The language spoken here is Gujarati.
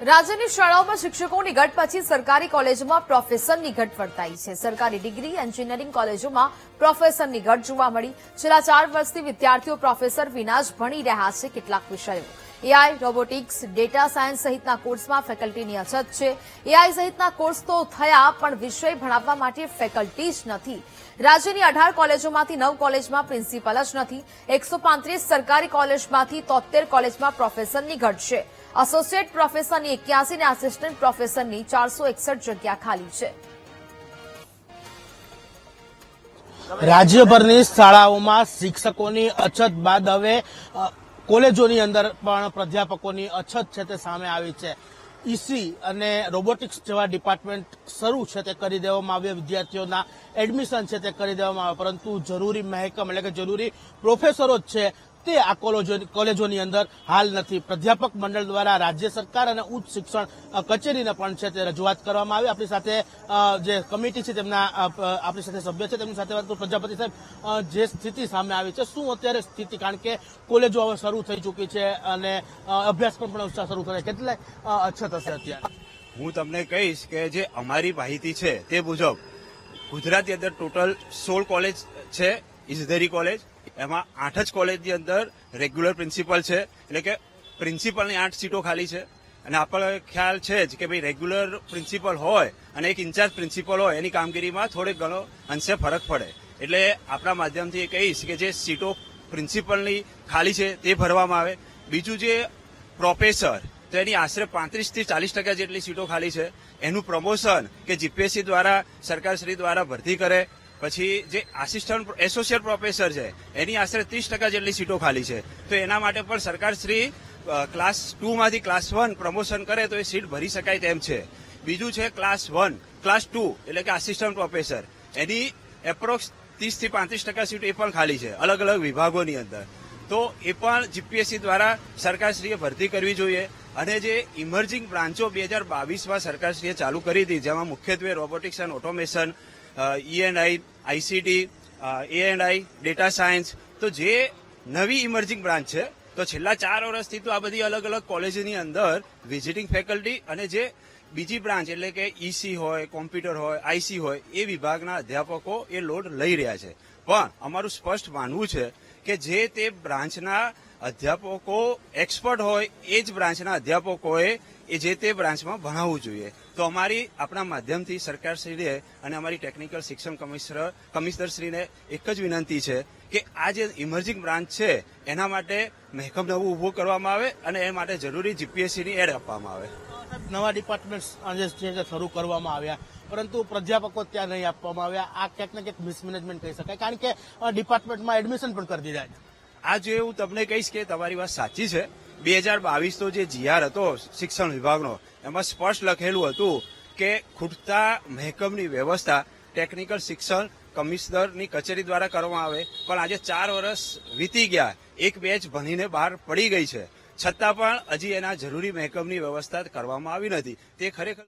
રાજ્યની શાળાઓમાં શિક્ષકોની ઘટ પછી સરકારી કોલેજોમાં પ્રોફેસરની ઘટ વર્તાઈ છે। સરકારી ડિગ્રી એન્જિનિયરિંગ કોલેજોમાં પ્રોફેસરની ઘટ જોવા મળી। છેલ્લા 4 વર્ષથી વિદ્યાર્થીઓ પ્રોફેસર વિના જ ભણી રહ્યા છે। કેટલાક વિષયો એઆઈ, રોબોટિક્સ, ડેટા સાયન્સ સહિતના કોર્સમાં ફેકલ્ટીની અછત છે। એઆઈ સહિતના કોર્સ તો થયા પણ વિષય ભણાવવા માટે ફેકલ્ટી જ નથી। રાજ્યની 18 કોલેજોમાંથી 9 કોલેજમાં પ્રિન્સિપલ જ નથી। 135 સરકારી કોલેજમાંથી 73 કોલેજમાં પ્રોફેસરની ઘટ છે। એસોસિએટ પ્રોફેસરની 81 અને આસિસ્ટન્ટ પ્રોફેસરની 461 જગ્યા ખાલી છે। રાજ્યભરની શાળાઓમાં શિક્ષકોની અછત બાદ હવે કોલેજોની અંદર પણ પ્રાધ્યાપકોની અછત છે તે સામે આવી છે। ઈસી અને રોબોટિક્સ જેવા ડિપાર્ટમેન્ટ શરૂ છે તે કરી દેવામાં આવ્યા, વિદ્યાર્થીઓના એડમિશન છે તે કરી દેવામાં આવ્યા, પરંતુ જરૂરી મહેકમ એટલે કે જરૂરી પ્રોફેસરો જ છે તે આ કોલેજોની અંદર હાલ નથી। પ્રાધ્યાપક મંડળ દ્વારા રાજ્ય સરકાર અને ઉચ્ચ શિક્ષણ કચેરીને પણ છે તે રજૂઆત કરવામાં આવી। આપણી સાથે જે કમિટી છે તેમના આપણી સાથે સભ્ય છે તેમની સાથે વાત કરું। પ્રજાપતિ સાહેબ, જે સ્થિતિ સામે આવી છે, શું અત્યારે સ્થિતિ, કારણ કે કોલેજો હવે શરૂ થઈ ચૂકી છે અને અભ્યાસક્રમ પણ શરૂ થશે, કેટલાય અછત હશે અત્યારે? હું તમને કહીશ કે જે અમારી માહિતી છે તે મુજબ ગુજરાતની અંદર ટોટલ 16 કોલેજ છે, ઇજનેરી કોલેજ, એમાં 8 જ કોલેજની અંદર રેગ્યુલર પ્રિન્સિપલ છે, એટલે કે પ્રિન્સિપલની 8 સીટો ખાલી છે। અને આપણને ખ્યાલ છે જ કે ભાઈ રેગ્યુલર પ્રિન્સિપલ હોય અને એક ઇન્ચાર્જ પ્રિન્સિપલ હોય એની કામગીરીમાં થોડોક ઘણો અંશે ફરક પડે। એટલે આપણા માધ્યમથી એ કહીશ કે જે સીટો પ્રિન્સિપલની ખાલી છે તે ભરવામાં આવે। બીજું જે પ્રોફેસર, તો એની આશરે 35 થી 40% જેટલી સીટો ખાલી છે, એનું પ્રમોશન કે જીપીએસસી દ્વારા સરકારશ્રી દ્વારા ભરતી કરે। પછી જે આસિસ્ટન્ટ એસોસિએટ પ્રોફેસર છે એની આશરે 30% જેટલી સીટો ખાલી છે, તો એના માટે પણ સરકારશ્રી ક્લાસ 2 માંથી ક્લાસ 1 પ્રમોશન કરે તો એ સીટ ભરી શકાય તેમ છે। બીજું છે ક્લાસ 1, ક્લાસ 2 એટલે કે આસિસ્ટન્ટ પ્રોફેસર, એની એપ્રોક્સ 30 થી 35% સીટ એ પણ ખાલી છે અલગ અલગ વિભાગોની અંદર, તો એ પણ જીપીએસસી દ્વારા સરકારશ્રીએ ભરતી કરવી જોઈએ। અને જે ઇમર્જિંગ બ્રાન્ચો 2022માં સરકારશ્રીએ ચાલુ કરી હતી, જેમાં મુખ્યત્વે robotics and automation, E&I, ICT, A&I, data science, તો જે નવી ઇમર્જિંગ બ્રાન્ચ છે, તો છેલ્લા 4 વર્ષથી તો આ બધી અલગ અલગ કોલેજની અંદર વિઝિટિંગ ફેકલ્ટી અને જે બીજી બ્રાન્ચ એટલે કે ઈસી હોય, કોમ્પ્યુટર હોય, આઈસી હોય, એ વિભાગના અધ્યાપકો એ લોડ લઈ રહ્યા છે। પણ અમારું સ્પષ્ટ માનવું છે કે જે તે બ્રાન્ચના અધ્યાપકો એક્સપર્ટ હોય એ જ બ્રાન્ચના અધ્યાપકોએ એ જે તે બ્રાન્ચમાં ભણાવવું જોઈએ। તો અમારી આપણા માધ્યમથી સરકારશ્રીને અને અમારી ટેકનિકલ શિક્ષણ કમિશનરશ્રીને એક જ વિનંતી છે કે આ જે ઇમર્જિંગ બ્રાન્ચ છે એના માટે મહેકમ નવું ઊભું કરવામાં આવે અને એ માટે જરૂરી જીપીએસસીની એડ આપવામાં આવે। નવા ડિપાર્ટમેન્ટ શરૂ કરવામાં આવ્યા, પરંતુ પ્રાધ્યાપકો ત્યાં નહીં આપવામાં આવ્યા। આ ક્યાંક ને ક્યાંક મિસમેનેજમેન્ટ કહી શકાય, કારણ કે ડિપાર્ટમેન્ટમાં એડમિશન પણ કરી દીધા છે। આ જે હું તમને કહીશ કે તમારી વાત સાચી છે। 2022 તો જે જીઆર હતો શિક્ષણ વિભાગનો, એમાં સ્પષ્ટ લખેલું હતું કે ખૂટતા મહેકમની વ્યવસ્થા ટેકનિકલ શિક્ષણ કમિશનરની કચેરી દ્વારા કરવામાં આવે। પણ આજે 4 વર્ષ વીતી ગયા, એક બેચ ભણીને બહાર પડી ગઈ છે, છતાં પણ હજી એના જરૂરી મહેકમની વ્યવસ્થા કરવામાં આવી નથી। તે ખરેખર